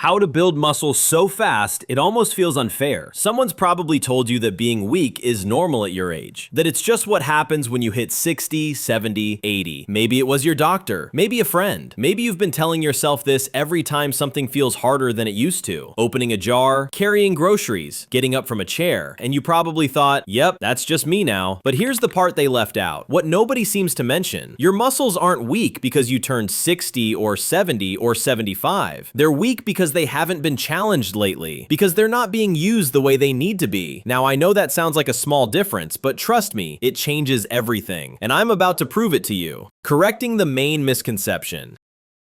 How to build muscle so fast, it almost feels unfair. Someone's probably told you that being weak is normal at your age, that it's just what happens when you hit 60, 70, 80. Maybe it was your doctor, maybe a friend. Maybe you've been telling yourself this every time something feels harder than it used to. Opening a jar, carrying groceries, getting up from a chair, and you probably thought, yep, that's just me now. But here's the part they left out. What nobody seems to mention. Your muscles aren't weak because you turned 60 or 70 or 75. They're weak because they haven't been challenged lately, because they're not being used the way they need to be. Now, I know that sounds like a small difference, but trust me, it changes everything, and I'm about to prove it to you. Correcting the main misconception.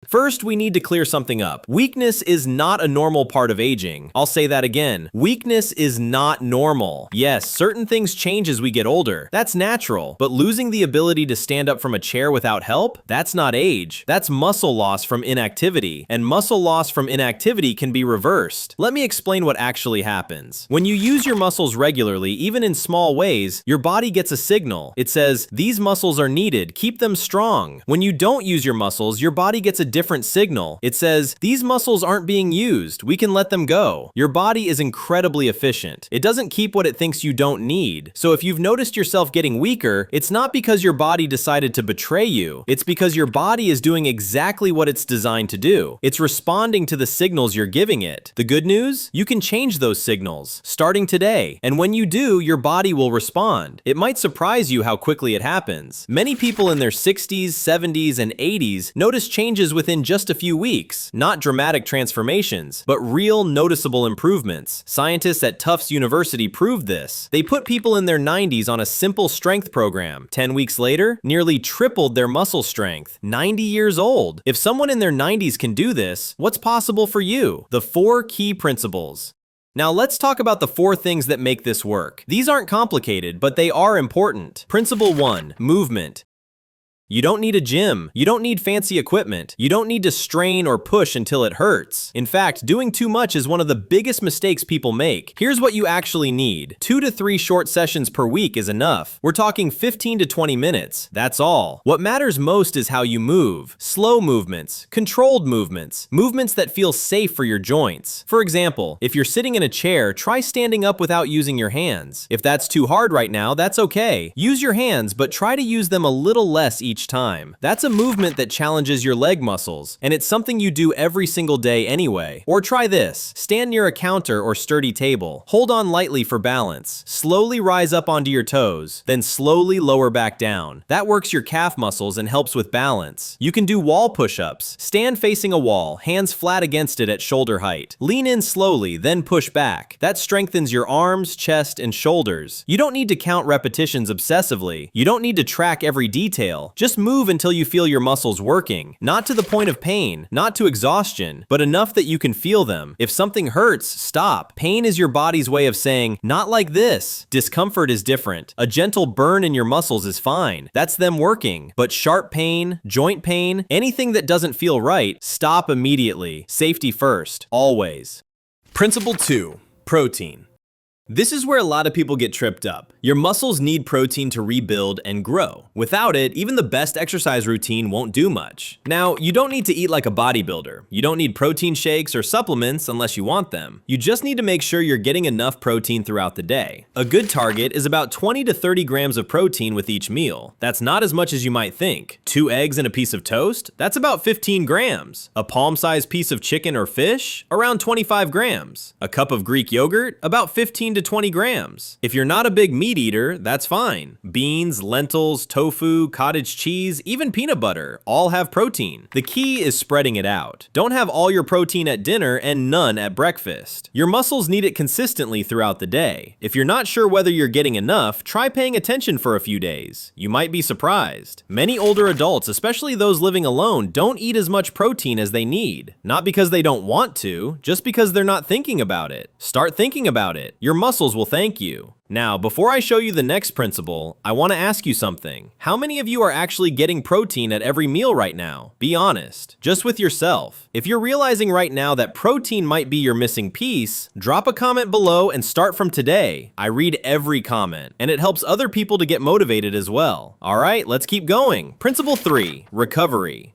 First, we need to clear something up. Weakness is not a normal part of aging. I'll say that again. Weakness is not normal. Yes, certain things change as we get older. That's natural. But losing the ability to stand up from a chair without help? That's not age. That's muscle loss from inactivity. And muscle loss from inactivity can be reversed. Let me explain what actually happens. When you use your muscles regularly, even in small ways, your body gets a signal. It says, these muscles are needed. Keep them strong. When you don't use your muscles, your body gets a different signal. It says, these muscles aren't being used. We can let them go. Your body is incredibly efficient. It doesn't keep what it thinks you don't need. So if you've noticed yourself getting weaker, it's not because your body decided to betray you. It's because your body is doing exactly what it's designed to do. It's responding to the signals you're giving it. The good news? You can change those signals, starting today. And when you do, your body will respond. It might surprise you how quickly it happens. Many people in their 60s, 70s, and 80s notice changes within just a few weeks. Not dramatic transformations, but real noticeable improvements. Scientists at Tufts University proved this. They put people in their 90s on a simple strength program. 10 weeks later, nearly tripled their muscle strength. 90 years old. If someone in their 90s can do this, what's possible for you? The 4 key principles. Now let's talk about the 4 things that make this work. These aren't complicated, but they are important. Principle 1, movement. You don't need a gym. You don't need fancy equipment. You don't need to strain or push until it hurts. In fact, doing too much is one of the biggest mistakes people make. Here's what you actually need. 2 to 3 short sessions per week is enough. We're talking 15 to 20 minutes. That's all. What matters most is how you move. Slow movements, controlled movements, movements that feel safe for your joints. For example, if you're sitting in a chair, try standing up without using your hands. If that's too hard right now, that's okay. Use your hands, but try to use them a little less each time. That's a movement that challenges your leg muscles, and it's something you do every single day anyway. Or try this. Stand near a counter or sturdy table. Hold on lightly for balance. Slowly rise up onto your toes, then slowly lower back down. That works your calf muscles and helps with balance. You can do wall push-ups. Stand facing a wall, hands flat against it at shoulder height. Lean in slowly, then push back. That strengthens your arms, chest, and shoulders. You don't need to count repetitions obsessively. You don't need to track every detail. Just move until you feel your muscles working. Not to the point of pain, not to exhaustion, but enough that you can feel them. If something hurts, stop. Pain is your body's way of saying, not like this. Discomfort is different. A gentle burn in your muscles is fine. That's them working. But sharp pain, joint pain, anything that doesn't feel right, stop immediately. Safety first, always. Principle 2, protein. This is where a lot of people get tripped up. Your muscles need protein to rebuild and grow. Without it, even the best exercise routine won't do much. Now, you don't need to eat like a bodybuilder. You don't need protein shakes or supplements unless you want them. You just need to make sure you're getting enough protein throughout the day. A good target is about 20 to 30 grams of protein with each meal. That's not as much as you might think. 2 eggs and a piece of toast? That's about 15 grams. A palm-sized piece of chicken or fish? Around 25 grams. A cup of Greek yogurt? About 15 to 20 grams. If you're not a big meat eater, that's fine. Beans, lentils, tofu, cottage cheese, even peanut butter all have protein. The key is spreading it out. Don't have all your protein at dinner and none at breakfast. Your muscles need it consistently throughout the day. If you're not sure whether you're getting enough, try paying attention for a few days. You might be surprised. Many older adults, especially those living alone, don't eat as much protein as they need. Not because they don't want to, just because they're not thinking about it. Start thinking about it. Your muscles will thank you. Now, before I show you the next principle, I want to ask you something. How many of you are actually getting protein at every meal right now? Be honest, just with yourself. If you're realizing right now that protein might be your missing piece, drop a comment below and start from today. I read every comment, and it helps other people to get motivated as well. All right, let's keep going. Principle 3, recovery.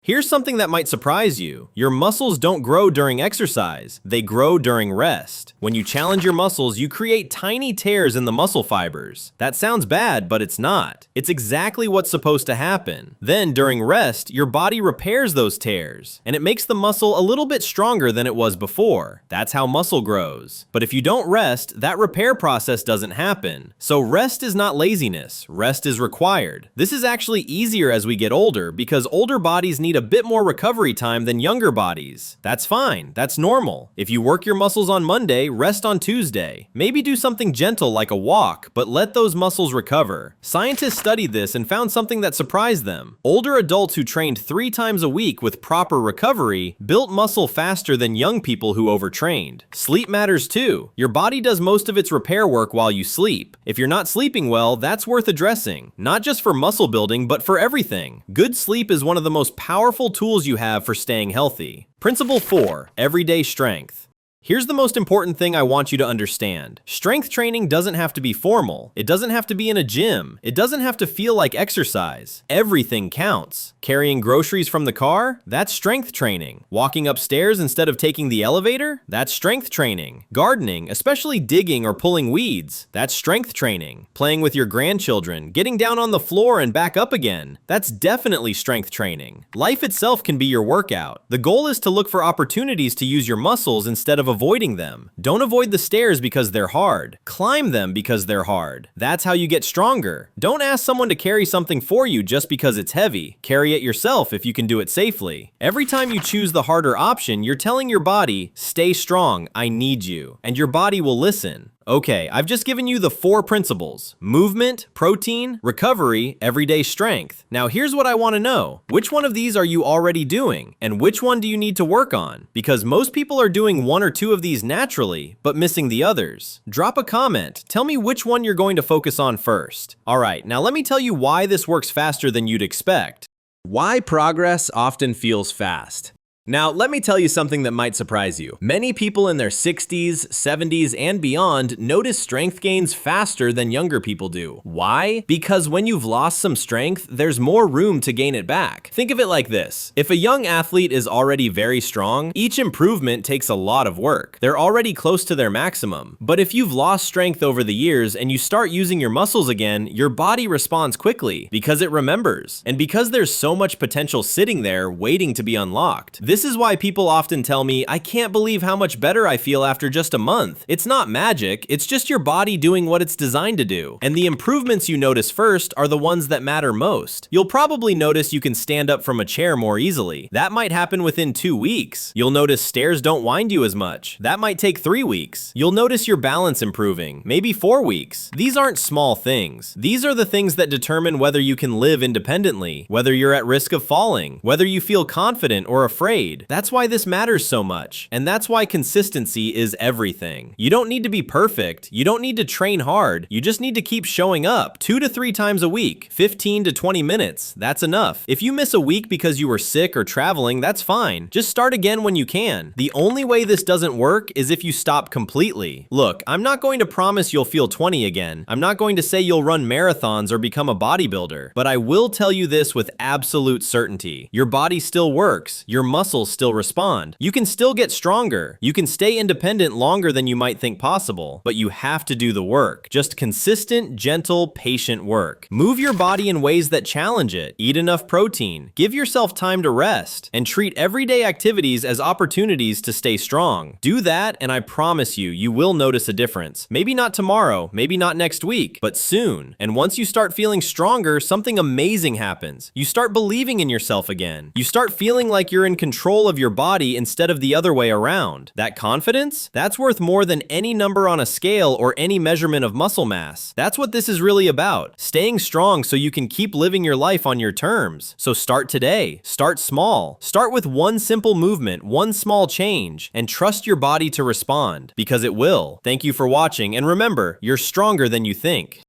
Here's something that might surprise you. Your muscles don't grow during exercise, they grow during rest. When you challenge your muscles, you create tiny tears in the muscle fibers. That sounds bad, but it's not. It's exactly what's supposed to happen. Then, during rest, your body repairs those tears, and it makes the muscle a little bit stronger than it was before. That's how muscle grows. But if you don't rest, that repair process doesn't happen. So rest is not laziness, rest is required. This is actually easier as we get older because older bodies need a bit more recovery time than younger bodies. That's fine, that's normal. If you work your muscles on Monday, rest on Tuesday. Maybe do something gentle like a walk, but let those muscles recover. Scientists studied this and found something that surprised them. Older adults who trained 3 times a week with proper recovery built muscle faster than young people who overtrained. Sleep matters too. Your body does most of its repair work while you sleep. If you're not sleeping well, that's worth addressing. Not just for muscle building, but for everything. Good sleep is one of the most powerful tools you have for staying healthy. Principle 4, everyday strength. Here's the most important thing I want you to understand. Strength training doesn't have to be formal. It doesn't have to be in a gym. It doesn't have to feel like exercise. Everything counts. Carrying groceries from the car? That's strength training. Walking upstairs instead of taking the elevator? That's strength training. Gardening, especially digging or pulling weeds? That's strength training. Playing with your grandchildren, getting down on the floor and back up again? That's definitely strength training. Life itself can be your workout. The goal is to look for opportunities to use your muscles instead of avoiding them. Don't avoid the stairs because they're hard. Climb them because they're hard. That's how you get stronger. Don't ask someone to carry something for you just because it's heavy. Carry it yourself if you can do it safely. Every time you choose the harder option, you're telling your body, stay strong, I need you. And your body will listen. Okay, I've just given you the 4 principles: movement, protein, recovery, everyday strength. Now here's what I want to know. Which one of these are you already doing? And which one do you need to work on? Because most people are doing 1 or 2 of these naturally, but missing the others. Drop a comment. Tell me which one you're going to focus on first. Alright, now let me tell you why this works faster than you'd expect. Why progress often feels fast. Now, let me tell you something that might surprise you. Many people in their 60s, 70s, and beyond notice strength gains faster than younger people do. Why? Because when you've lost some strength, there's more room to gain it back. Think of it like this. If a young athlete is already very strong, each improvement takes a lot of work. They're already close to their maximum. But if you've lost strength over the years and you start using your muscles again, your body responds quickly because it remembers. And because there's so much potential sitting there waiting to be unlocked. This is why people often tell me, I can't believe how much better I feel after just a month. It's not magic, it's just your body doing what it's designed to do. And the improvements you notice first are the ones that matter most. You'll probably notice you can stand up from a chair more easily. That might happen within 2 weeks. You'll notice stairs don't wind you as much. That might take 3 weeks. You'll notice your balance improving, maybe 4 weeks. These aren't small things. These are the things that determine whether you can live independently, whether you're at risk of falling, whether you feel confident or afraid. That's why this matters so much, and that's why consistency is everything. You don't need to be perfect, you don't need to train hard, you just need to keep showing up 2 to 3 times a week, 15 to 20 minutes, that's enough. If you miss a week because you were sick or traveling, that's fine. Just start again when you can. The only way this doesn't work is if you stop completely. Look, I'm not going to promise you'll feel 20 again. I'm not going to say you'll run marathons or become a bodybuilder, but I will tell you this with absolute certainty. Your body still works, your muscles still respond. You can still get stronger. You can stay independent longer than you might think possible, but you have to do the work. Just consistent, gentle, patient work. Move your body in ways that challenge it. Eat enough protein. Give yourself time to rest. And treat everyday activities as opportunities to stay strong. Do that, and I promise you, you will notice a difference. Maybe not tomorrow, maybe not next week, but soon. And once you start feeling stronger, something amazing happens. You start believing in yourself again. You start feeling like you're in control of your body instead of the other way around. That confidence? That's worth more than any number on a scale or any measurement of muscle mass. That's what this is really about. Staying strong so you can keep living your life on your terms. So start today. Start small. Start with 1 simple movement, 1 small change, and trust your body to respond, because it will. Thank you for watching, and remember, you're stronger than you think.